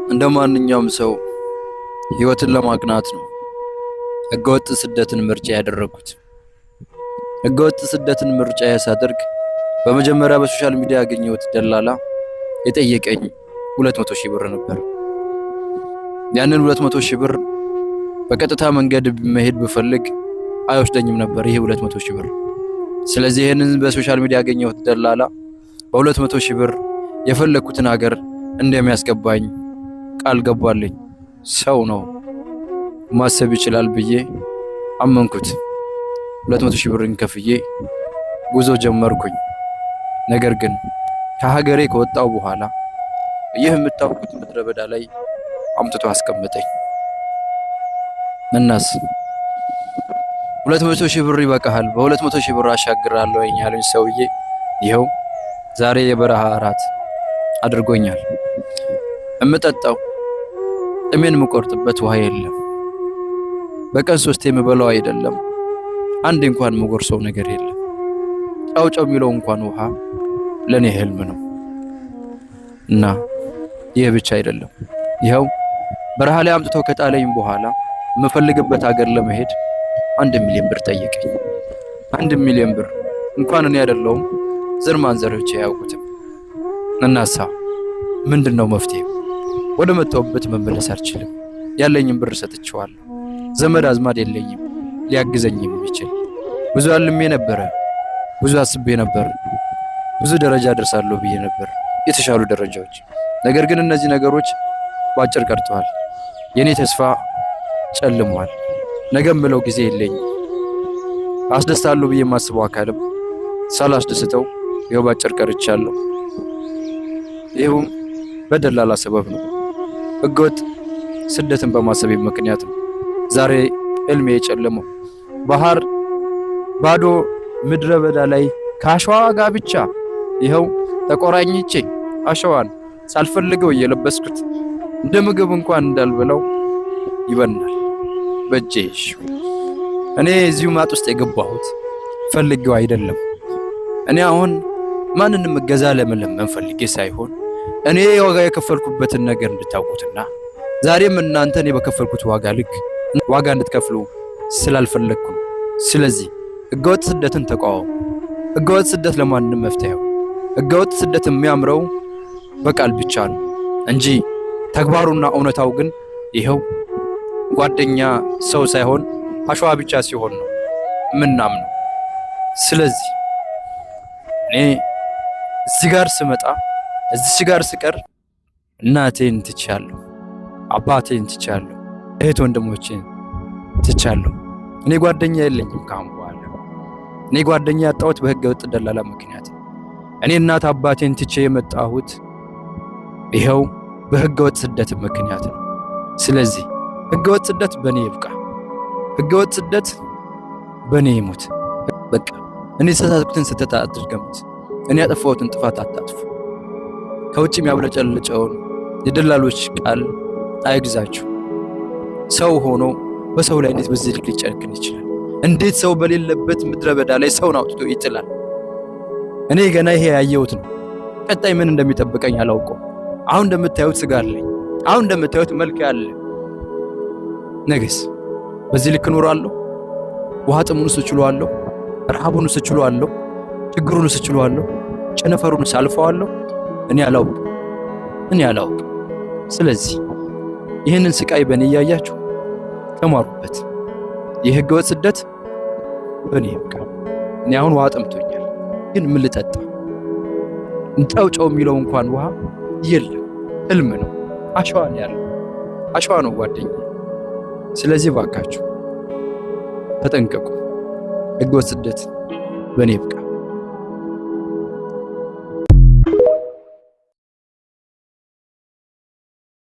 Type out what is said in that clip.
እንደማንኛውም ሰው ህይወትን ለማቅናት ነው ህገወጥ ስደትን ምርጫ ያደረኩት። ህገወጥ ስደትን ምርጫ ያሳደርግ በመጀመሪያ በሶሻል ሚዲያ ያገኘሁት ደላላ የጠየቀኝ 200 ሺህ ብር ነበር። ያንን 200 ሺህ ብር በቀጥታ መንገድ መሄድ ብፈልግ አይወስደኝም ነበር ይሄ 200 ሺህ ብር። ስለዚህ ይሄንን በሶሻል ሚዲያ ያገኘሁት ደላላ በ200 ሺህ ብር የፈለኩትን ሀገር እንደሚያስገባኝ ቃል ገባልኝ። ሰው ነው ማሰብ ይችላል ብዬ አመንኩት። 200 ሺህ ብርን ከፍዬ ጉዞ ጀመርኩኝ። ነገር ግን ከሀገሬ ከወጣው በኋላ ይህ የምታውቁት ምድረ በዳ ላይ አምጥቶ አስቀመጠኝ። እናስ 200 ሺህ ብር ይበቃሃል፣ በ200 ሺህ ብር አሻግራለሁ ያለኝ ሰውዬ ይኸው ዛሬ የበረሃ እራት አድርጎኛል። እምጠጣው ጥሜን የምቆርጥበት ውሃ የለም። በቀን 3 የምበላው አይደለም፣ አንድ እንኳን የምጎርሰው ነገር የለም። ጫው የሚለው እንኳን ውሃ ለኔ ህልም ነው። እና ይህ ብቻ አይደለም። ይኸው በረሃ ላይ አምጥቶ ከጣለኝ በኋላ የምፈልግበት ሀገር ለመሄድ 1 ሚሊዮን ብር ጠየቀኝ። 1 ሚሊዮን ብር እንኳን እኔ አይደለሁም ዘር ማንዘሮቼ አያውቁትም። እናሳ ምንድነው መፍትሄው? ወደ መጣሁበት መመለስ አልችልም። ያለኝን ብር ሰጥቼዋለሁ። ዘመድ አዝማድ የለኝም ሊያግዘኝ የሚችል። ብዙ አልሜ ነበረ፣ ብዙ አስቤ ነበር፣ ብዙ ደረጃ ደርሳለሁ ብዬ ነበር፣ የተሻሉ ደረጃዎች። ነገር ግን እነዚህ ነገሮች ባጭር ቀርተዋል። የኔ ተስፋ ጨልሟል። ነገም ብለው ጊዜ የለኝም። አስደስታለሁ ብዬ የማስበው አካልም ሳላስደስተው ይኸው ባጭር ቀርቻለሁ። ይኸውም በደላላ ሰበብ ነው። ህገወጥ ስደትን በማሰቤ ምክንያት ነው ዛሬ ህልሜ የጨለመው። ባህር ባዶ ምድረ በዳ ላይ ከአሸዋ ጋር ብቻ ይኸው ተቆራኝቼ አሸዋን ሳልፈልገው እየለበስኩት እንደ ምግብ እንኳን እንዳልበላው ይበናል በእጄ። እኔ እዚሁ ማጥ ውስጥ የገባሁት ፈልጌው አይደለም። እኔ አሁን ማንንም እገዛ ለመለመን ፈልጌ ሳይሆን እኔ ዋጋ የከፈልኩበትን ነገር እንድታውቁትና ዛሬም እናንተን በከፈልኩት ዋጋ ልክ ዋጋ እንድትከፍሉ ስላልፈለግኩ ነው። ስለዚህ ህገወጥ ስደትን ተቃወሙ። ህገወጥ ስደት ለማንም መፍትሄው። ህገወጥ ስደት የሚያምረው በቃል ብቻ ነው እንጂ ተግባሩና እውነታው ግን ይኸው ጓደኛ ሰው ሳይሆን አሸዋ ብቻ ሲሆን ነው ምናምነው። ስለዚህ እኔ እዚህ ጋር ስመጣ እዚህ ጋር ስቀር እናቴን ትቻለሁ፣ አባቴን ትቻለሁ፣ እህት ወንድሞቼን ትቻለሁ። እኔ ጓደኛ የለኝም ካሁን በኋላ። እኔ ጓደኛ ያጣሁት በህገወጥ ደላላ ምክንያት ነው። እኔ እናት አባቴን ትቼ የመጣሁት ይኸው በህገወጥ ስደት ምክንያት ነው። ስለዚህ ህገወጥ ስደት በኔ ይብቃ። ህገወጥ ስደት በኔ ይሙት። በቃ እኔ የተሳሳትኩትን ስህተት አትድገሙት። እኔ ያጠፋሁትን ጥፋት አታጥፉ። ከውጭ የሚያብለጨልጨውን የደላሎች ቃል አይግዛችሁ። ሰው ሆኖ በሰው ላይ እንዴት በዚህ ልክ ሊጨክን ይችላል? እንዴት ሰው በሌለበት ምድረ በዳ ላይ ሰውን አውጥቶ ይጥላል? እኔ ገና ይሄ ያየሁት ነው። ቀጣይ ምን እንደሚጠብቀኝ አላውቀው። አሁን እንደምታዩት ስጋ አለኝ። አሁን እንደምታዩት መልክ አለ። ነገስ በዚህ ልክ እኖራለሁ? ውሃ ጥሙን ስችሏለሁ፣ ረሃቡን ስችሏለሁ፣ ችግሩን ስችሏለሁ፣ ጨነፈሩን ሳልፈዋለሁ? እኔ አላውቅም። ስለዚህ ይህንን ስቃይ በእኔ እያያችሁ ተማሩበት። የህገወጥ ስደት በእኔ ይብቃ። እኔ አሁን ውሃ ጠምቶኛል፣ ግን ምን ልጠጣ? ጨው የሚለው እንኳን ውሃ የለም። ህልም ነው። አሸዋ ነው ያለው። አሸዋ ነው ጓደኛ። ስለዚህ ባካችሁ ተጠንቀቁ። ህገወጥ ስደት በእኔ ይብቃ።